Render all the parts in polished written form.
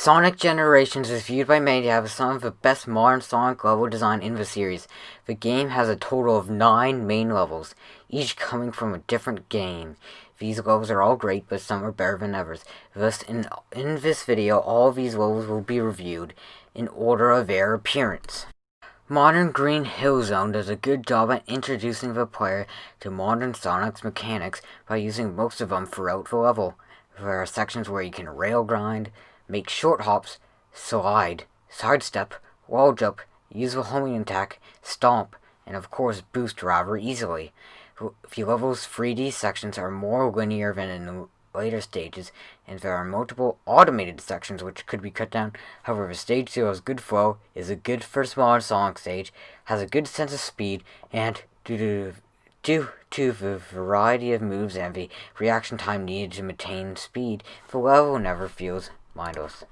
Sonic Generations is viewed by many as some of the best modern Sonic level design in the series. The game has a total of 9 main levels, each coming from a different game. These levels are all great, but some are better than others. Thus, in this video, all of these levels will be reviewed in order of their appearance. Modern Green Hill Zone does a good job at introducing the player to modern Sonic's mechanics by using most of them throughout the level. There are sections where you can rail grind, make short hops, slide, sidestep, wall jump, use the homing attack, stomp, and of course boost rather easily. The level's 3D sections are more linear than in the later stages, and there are multiple automated sections which could be cut down. However, the stage 0 has good flow, is a good first modern Sonic stage, has a good sense of speed, and due to the variety of moves and the reaction time needed to maintain speed, the level never feels mindless.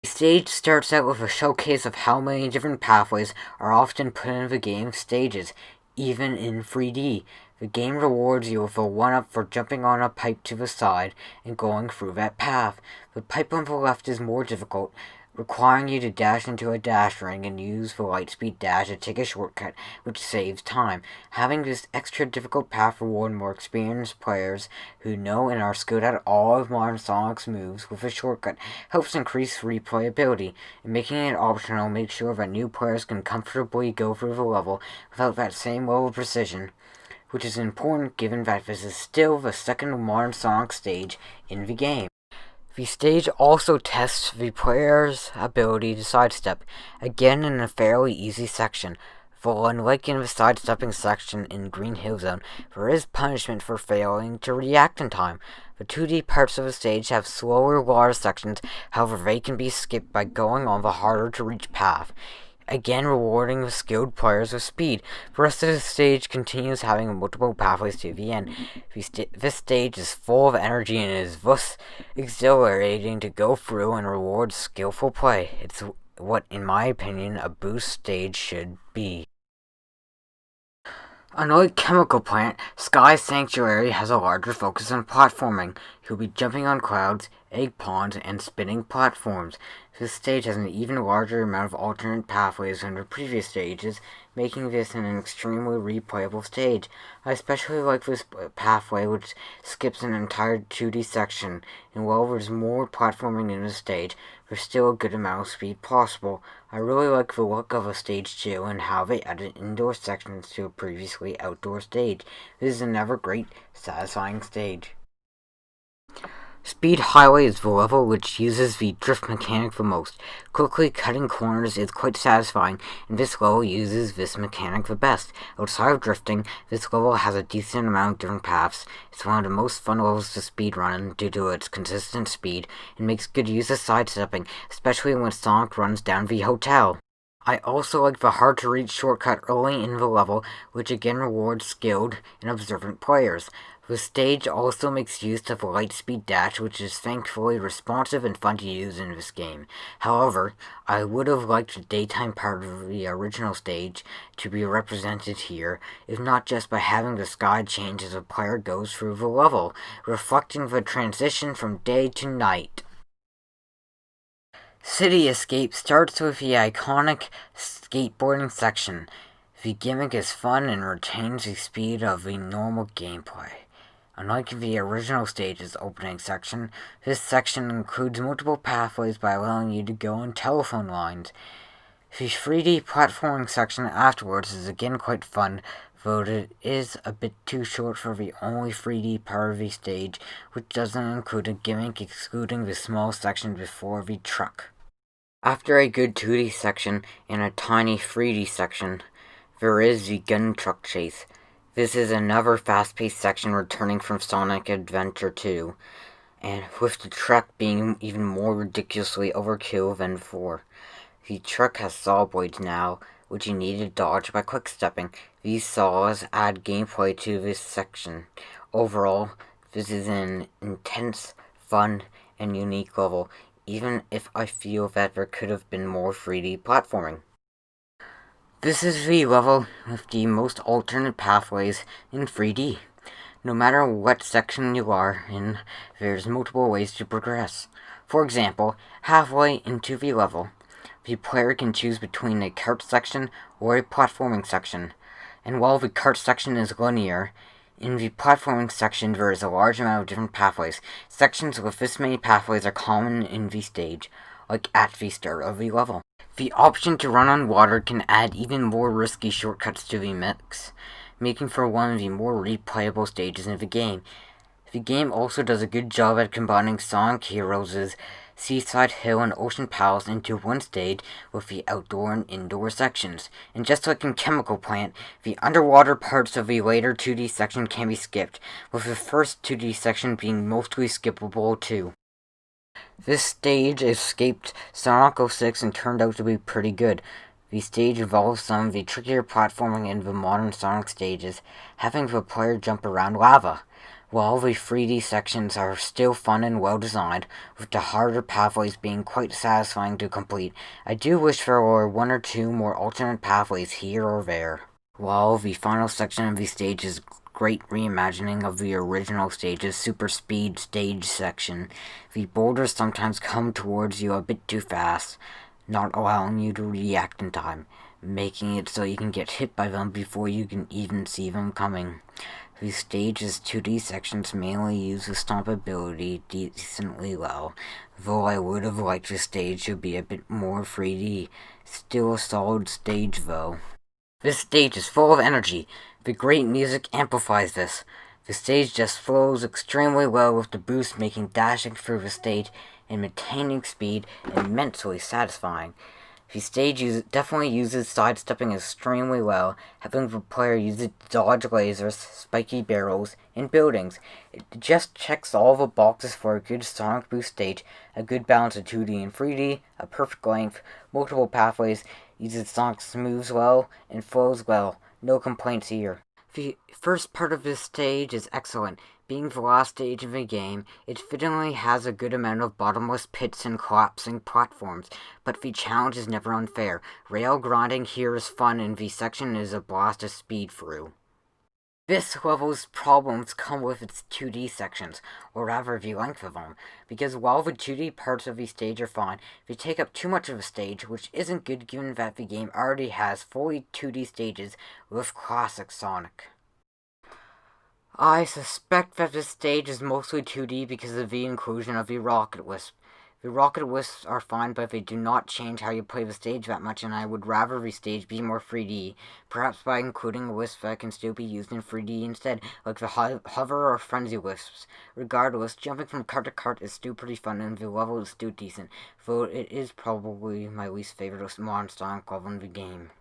The stage starts out with a showcase of how many different pathways are often put in the game's stages, even in 3D. The game rewards you with a 1-up for jumping on a pipe to the side and going through that path. The pipe on the left is more difficult, requiring you to dash into a dash ring and use the lightspeed dash to take a shortcut, which saves time. Having this extra difficult path reward more experienced players who know and are skilled at all of modern Sonic's moves with a shortcut helps increase replayability, and making it optional makes sure that new players can comfortably go through the level without that same level of precision, which is important given that this is still the second modern Sonic stage in the game. The stage also tests the player's ability to sidestep, again in a fairly easy section, though unlike in the sidestepping section in Green Hill Zone, there is punishment for failing to react in time. The 2D parts of the stage have slower water sections, however they can be skipped by going on the harder to reach path, again rewarding the skilled players with speed. The rest of the stage continues having multiple pathways to the end. This stage is full of energy and is thus exhilarating to go through and rewards skillful play. It's what, in my opinion, a boost stage should be. Unlike Chemical Plant, Sky Sanctuary has a larger focus on platforming. You'll be jumping on clouds, egg ponds, and spinning platforms. This stage has an even larger amount of alternate pathways than the previous stages, making this an extremely replayable stage. I especially like this pathway, which skips an entire 2D section, and while there's more platforming in the stage, there's still a good amount of speed possible. I really like the look of a stage 2 and how they added indoor sections to a previously outdoor stage. This is another great, satisfying stage. Speed Highway is the level which uses the drift mechanic the most. Quickly cutting corners is quite satisfying, and this level uses this mechanic the best. Outside of drifting, this level has a decent amount of different paths. It's one of the most fun levels to speedrun due to its consistent speed, and makes good use of sidestepping, especially when Sonic runs down the hotel. I also like the hard-to-reach shortcut early in the level, which again rewards skilled and observant players. The stage also makes use of the lightspeed dash, which is thankfully responsive and fun to use in this game. However, I would have liked the daytime part of the original stage to be represented here, if not just by having the sky change as a player goes through the level, reflecting the transition from day to night. City Escape starts with the iconic skateboarding section. The gimmick is fun and retains the speed of the normal gameplay. Unlike the original stage's opening section, this section includes multiple pathways by allowing you to go on telephone lines. The 3D platforming section afterwards is again quite fun, though it is a bit too short for the only 3D part of the stage, which doesn't include a gimmick excluding the small section before the truck. After a good 2D section and a tiny 3D section, there is the gun truck chase. This is another fast-paced section returning from Sonic Adventure 2, and with the truck being even more ridiculously overkill than before. The truck has saw blades now, which you need to dodge by quick-stepping. These saws add gameplay to this section. Overall, this is an intense, fun, and unique level, even if I feel that there could have been more 3D platforming. This is the level with the most alternate pathways in 3D. No matter what section you are in, there's multiple ways to progress. For example, halfway into the level, the player can choose between a kart section or a platforming section, and while the kart section is linear, in the platforming section there is a large amount of different pathways. Sections with this many pathways are common in the stage, like at the start of the level. The option to run on water can add even more risky shortcuts to the mix, making for one of the more replayable stages in the game. The game also does a good job at combining Sonic Heroes' Seaside Hill and Ocean Palace into one stage with the outdoor and indoor sections. And just like in Chemical Plant, the underwater parts of the later 2D section can be skipped, with the first 2D section being mostly skippable too. This stage escaped Sonic 06 and turned out to be pretty good. The stage involves some of the trickier platforming in the modern Sonic stages, having the player jump around lava. While the 3D sections are still fun and well designed, with the harder pathways being quite satisfying to complete, I do wish there were one or two more alternate pathways here or there. While the final section of the stage is great reimagining of the original stage's super speed stage section, the boulders sometimes come towards you a bit too fast, not allowing you to react in time, making it so you can get hit by them before you can even see them coming. The stage's 2D sections mainly use the stomp ability decently well, though I would have liked the stage to be a bit more 3D. Still a solid stage though. This stage is full of energy. The great music amplifies this. The stage just flows extremely well, with the boost making dashing through the stage and maintaining speed immensely satisfying. The stage definitely uses sidestepping extremely well, having the player use it to dodge lasers, spiky barrels, and buildings. It just checks all the boxes for a good Sonic Boost stage, a good balance of 2D and 3D, a perfect length, multiple pathways, uses Sonic's moves well, and flows well. No complaints here. The first part of this stage is excellent. Being the last stage of the game, it fittingly has a good amount of bottomless pits and collapsing platforms, but the challenge is never unfair. Rail grinding here is fun, and the section is a blast to speed through. This level's problems come with its 2D sections, or rather the length of them, because while the 2D parts of the stage are fine, they take up too much of the stage, which isn't good given that the game already has fully 2D stages with classic Sonic. I suspect that this stage is mostly 2D because of the inclusion of the Rocket Wisp. The Rocket Wisps are fine, but they do not change how you play the stage that much, and I would rather the stage be more 3D, perhaps by including a wisp that can still be used in 3D instead, like the Hover or Frenzy Wisps. Regardless, jumping from cart to cart is still pretty fun, and the level is still decent, though it is probably my least favorite modern Sonic level in the game.